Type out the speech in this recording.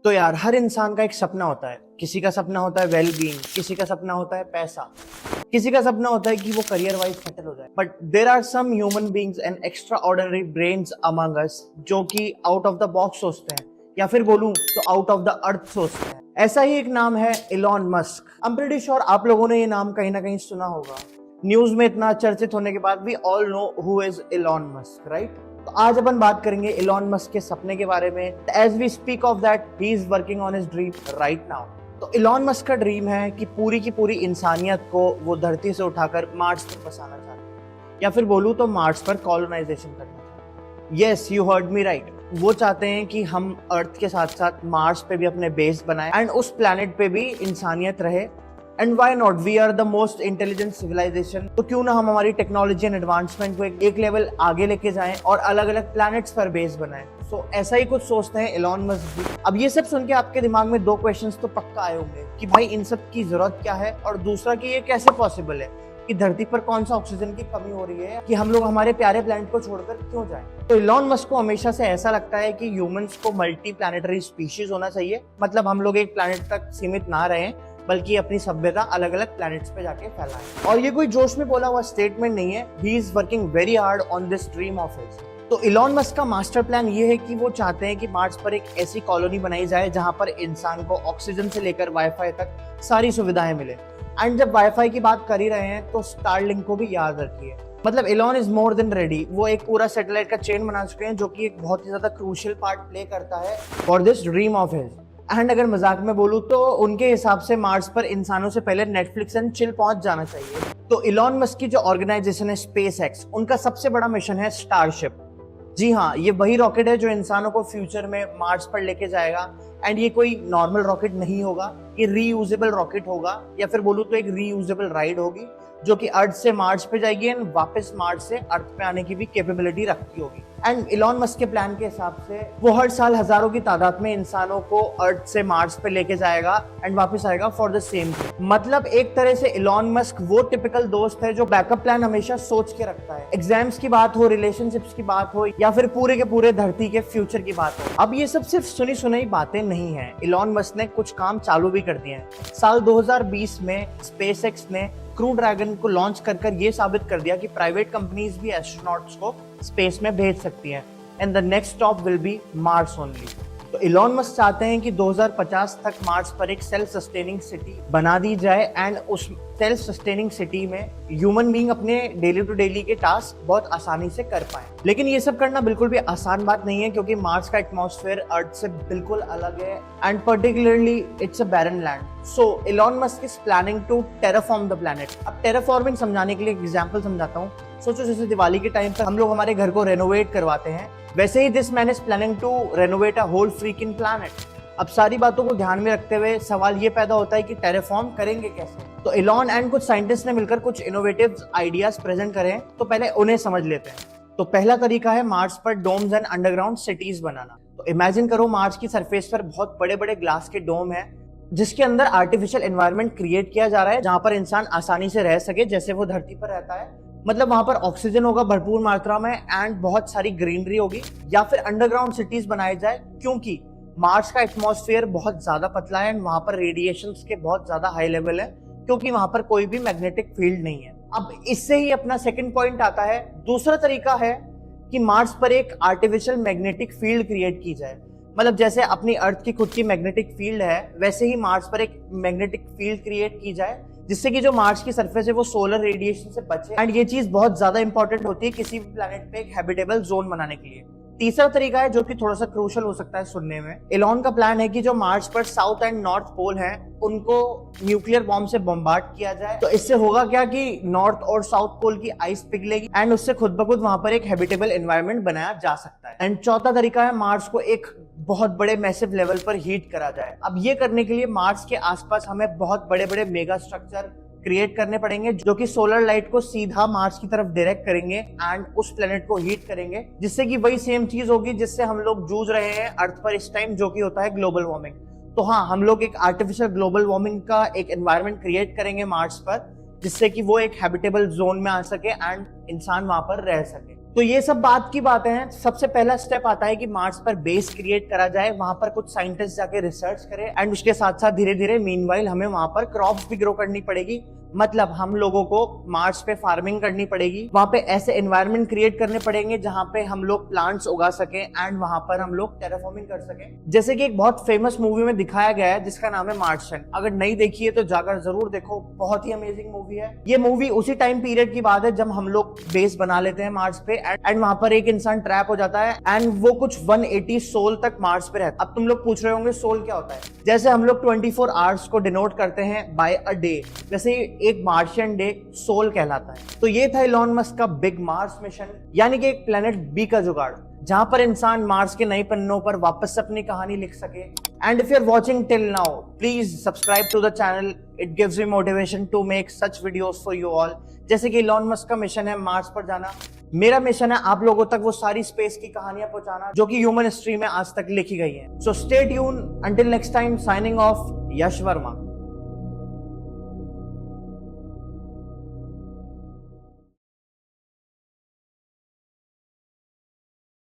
तो यार हर इंसान का एक सपना होता है। किसी का सपना होता है वेल बीइंग, किसी का सपना होता है पैसा, किसी का सपना होता है कि वो करियर वाइज सेटल हो जाए। But there are some human beings and extraordinary brains among us जो कि आउट ऑफ द बॉक्स सोचते हैं, या फिर बोलूं तो आउट ऑफ द अर्थ सोचते हैं। ऐसा ही एक नाम है Elon Musk. I am pretty sure आप लोगों ने ये नाम कहीं ना कहीं सुना होगा। न्यूज में इतना चर्चित होने के बाद we all know who is Elon Musk, right? तो आज अपन बात करेंगे इलॉन मस्क के सपने के बारे में। As we speak of that, he is working on his dream right now. तो इलॉन मस्क का ड्रीम है कि पूरी की पूरी इंसानियत को वो धरती से उठाकर मार्स पर बसाना चाहते हैं, या फिर बोलूं तो मार्स पर कॉलोनाइजेशन करना चाहते हैं। Yes, you heard me right. वो चाहते हैं कि हम अर्थ के साथ साथ मार्स पे भी अपने बेस बनाएं एंड उस प्लैनेट पे भी इंसानियत रहे। And why not, we are the most intelligent civilisation. तो क्यों ना हम हमारी टेक्नोलॉजी एंड एडवांसमेंट को एक लेवल आगे लेके जाएं और अलग अलग प्लैनेट्स पर बेस बनाएं। सो ऐसा ही कुछ सोचते हैं इलॉन मस्क भी। अब ये सब सुन के आपके दिमाग में दो क्वेश्चंस तो पक्का आए होंगे कि भाई इन सब की जरूरत क्या है, और दूसरा कि ये कैसे पॉसिबल है कि धरती पर कौन सा ऑक्सीजन की कमी हो रही है कि हम लोग हमारे प्यारे प्लैनेट को छोड़कर क्यों जाएं। तो इलॉन मस्क को हमेशा से ऐसा लगता है कि ह्यूमंस को मल्टी प्लैनेटरी स्पीशीज होना चाहिए। मतलब हम लोग एक प्लैनेट तक सीमित ना रहें, बल्कि अपनी सभ्यता अलग अलग प्लैनेट्स पे जाके फैलाएं। और ये कोई जोश में बोला हुआ स्टेटमेंट नहीं है। ही is working very hard on this dream of his. तो इलॉन मस्क का मास्टर प्लान ये है कि वो चाहते हैं कि मार्स पर एक ऐसी कॉलोनी बनाई जाए जहां पर इंसान को ऑक्सीजन से लेकर वाईफाई तक सारी सुविधाएं मिले। एंड जब वाईफाई की बात कर ही रहे हैं तो स्टारलिंक को भी याद रखिए। मतलब Elon is more than ready. वो एक पूरा सैटेलाइट का चेन बना चुके हैं जो कि एक बहुत ही ज्यादा क्रूशियल पार्ट प्ले करता है for this dream of his. And अगर मजाक में बोलूं तो उनके हिसाब से मार्स पर इंसानों से पहले नेटफ्लिक्स एंड चिल पहुंच जाना चाहिए। तो इलॉन मस्क की जो ऑर्गेनाइजेशन है स्पेस एक्स, उनका सबसे बड़ा मिशन है स्टारशिप। जी हाँ, ये वही रॉकेट है जो इंसानों को फ्यूचर में मार्स पर लेके जाएगा। एंड ये कोई नॉर्मल रॉकेट नहीं होगा, ये रीयूजेबल रॉकेट होगा, या फिर बोलूं तो एक रीयूजेबल राइड होगी जो कि अर्थ से मार्स पे जाएगी एंड वापस मार्स से अर्थ पे आने की भी कैपेबिलिटी रखती होगी। एंड इलॉन मस्क के प्लान के हिसाब से वो हर साल हजारों की तादाद में इंसानों को अर्थ से मार्स पे लेके जाएगा एंड वापस आएगा फॉर द सेम। मतलब एक तरह से इलॉन मस्क वो टिपिकल दोस्त है जो बैकअप प्लान हमेशा सोच के रखता है। एग्जाम्स की बात हो, रिलेशनशिप्स की बात हो, या फिर पूरे के पूरे धरती के फ्यूचर की बात हो। अब ये सब सिर्फ सुनी सुनाई बातें नहीं है। इलॉन मस्क ने कुछ काम चालू भी कर दिए हैं। साल 2020 में स्पेसएक्स ने क्रू ड्रैगन को लॉन्च कर ये साबित कर दिया कि प्राइवेट कंपनीज भी एस्ट्रोनॉट्स को स्पेस में भेज सकती हैं and the next stop will be Mars only. तो इलॉन मस्क चाहते हैं कि 2050 तक मार्स पर एक सेल्फ सस्टेनिंग सिटी बना दी जाए एंड उस सेल्फ सस्टेनिंग सिटी में ह्यूमन बीइंग अपने डेली टू डेली के टास्क बहुत आसानी से कर पाए। लेकिन ये सब करना बिल्कुल भी आसान बात नहीं है, क्योंकि मार्स का एटमॉस्फेयर अर्थ से बिल्कुल अलग है and particularly it's a barren land. So Elon Musk is planning to terraform the planet. अब टेराफॉर्मिंग समझाने के लिए एग्जाम्पल समझाता हूँ। सोचो जैसे दिवाली के टाइम पर हम लोग हमारे घर को रेनोवेट करवाते हैं, वैसे ही this man is planning to renovate a whole freaking planet. अब सारी बातों को ध्यान में रखते हुए सवाल ये पैदा होता है कि टेराफॉर्म करेंगे कैसे। तो इलॉन एंड कुछ साइंटिस्ट ने मिलकर कुछ इनोवेटिव आइडियाज प्रेजेंट करे हैं, तो पहले उन्हें समझ लेते हैं। तो पहला तरीका है मार्स पर डोम्स एंड अंडरग्राउंड सिटीज बनाना। तो इमेजिन करो मार्स की सरफेस पर बहुत बड़े बड़े ग्लास के डोम है जिसके अंदर आर्टिफिशियल एनवायरनमेंट क्रिएट किया जा रहा है जहां पर इंसान आसानी से रह सके जैसे वो धरती पर रहता है। मतलब वहां पर ऑक्सीजन होगा भरपूर मात्रा में एंड बहुत सारी ग्रीनरी होगी। या फिर अंडरग्राउंड सिटीज बनाए जाए, क्योंकि मार्स का एटमॉस्फेयर बहुत ज्यादा पतला है एंड वहां पर रेडिएशंस के बहुत ज्यादा हाई लेवल है, क्योंकि वहां पर कोई भी मैग्नेटिक फील्ड नहीं है। अब इससे ही अपना सेकंड पॉइंट आता है। दूसरा तरीका है कि मार्स पर एक आर्टिफिशियल मैग्नेटिक फील्ड क्रिएट की जाए। मतलब जैसे अपनी अर्थ की खुद की मैग्नेटिक फील्ड है, वैसे ही मार्स पर एक मैग्नेटिक फील्ड क्रिएट की जाए जिससे कि जो मार्स की सरफेस है वो सोलर रेडिएशन से बचे। एंड ये चीज बहुत ज्यादा इंपॉर्टेंट होती है किसी भी प्लैनेट पे एक हैबिटेबल जोन बनाने के लिए। तीसरा तरीका है जो कि थोड़ा सा क्रूशल हो सकता है सुनने में। इलॉन का प्लान है कि जो मार्स पर साउथ एंड नॉर्थ पोल हैं उनको न्यूक्लियर बॉम्ब से बम्बार्ड किया जाए। तो इससे होगा क्या कि नॉर्थ और साउथ पोल की आइस पिघलेगी एंड उससे खुद ब खुद वहां पर एक हैबिटेबल एनवायरनमेंट बनाया जा सकता है। एंड चौथा तरीका है मार्स को एक बहुत बड़े मैसिव लेवल पर हीट करा जाए। अब ये करने के लिए मार्स के आसपास हमें बहुत बड़े बड़े मेगा स्ट्रक्चर क्रिएट करने पड़ेंगे जो कि सोलर लाइट को सीधा मार्स की तरफ डायरेक्ट करेंगे एंड उस प्लेनेट को हीट करेंगे, जिससे कि वही सेम चीज होगी जिससे हम लोग जूझ रहे हैं अर्थ पर इस टाइम, जो कि होता है ग्लोबल वार्मिंग। तो हाँ, हम लोग एक आर्टिफिशियल ग्लोबल वार्मिंग का एक एनवायरनमेंट क्रिएट करेंगे मार्स पर, जिससे कि वो एक हैबिटेबल जोन में आ सके एंड इंसान वहां पर रह सके। तो ये सब बात की बातें हैं। सबसे पहला स्टेप आता है कि मार्स पर बेस क्रिएट करा जाए, वहां पर कुछ साइंटिस्ट जाके रिसर्च करें एंड उसके साथ साथ धीरे धीरे मीनवाइल हमें वहां पर क्रॉप्स भी ग्रो करनी पड़ेगी। मतलब हम लोगों को मार्स पे फार्मिंग करनी पड़ेगी, वहां पे ऐसे एनवायरनमेंट क्रिएट करने पड़ेंगे जहां पे हम लोग प्लांट्स उगा सके एंड वहां पर हम लोग टेराफॉर्मिंग कर सके, जैसे कि एक बहुत फेमस मूवी में दिखाया गया है जिसका नाम है मार्शियन। अगर नहीं देखी है तो जाकर जरूर देखो, बहुत ही अमेजिंग मूवी है। ये मूवी उसी टाइम पीरियड की बात है जब हम लोग बेस बना लेते हैं मार्स पे एंड वहां पर एक इंसान ट्रैप हो जाता है एंड वो कुछ 180 सोल तक मार्स पे रहता है। अब तुम लोग पूछ रहे होंगे सोल क्या होता है। जैसे हम लोग 24 आवर्स को डिनोट करते हैं बाय अ डे, वैसे एक मार्शियन डे सोल कहलाता है। तो ये था इलॉन मस्क का बिग मार्स मिशन, यानी कि एक प्लेनेट बी का जुगाड़, जहां पर इंसान मार्स के नए पन्नों पर वापस अपनी कहानी लिख सके। And if you are watching till now, please subscribe to the channel, it gives me motivation to make such videos for you all. जैसे कि इलॉन मस्क का मिशन है मार्स पर जाना, मेरा मिशन है आप लोगों तक वो सारी स्पेस की कहानियां पहुंचाना जो कि ह्यूमन हिस्ट्री में आज तक लिखी गई है। So stay tune, until next time, signing off, Yash Verma.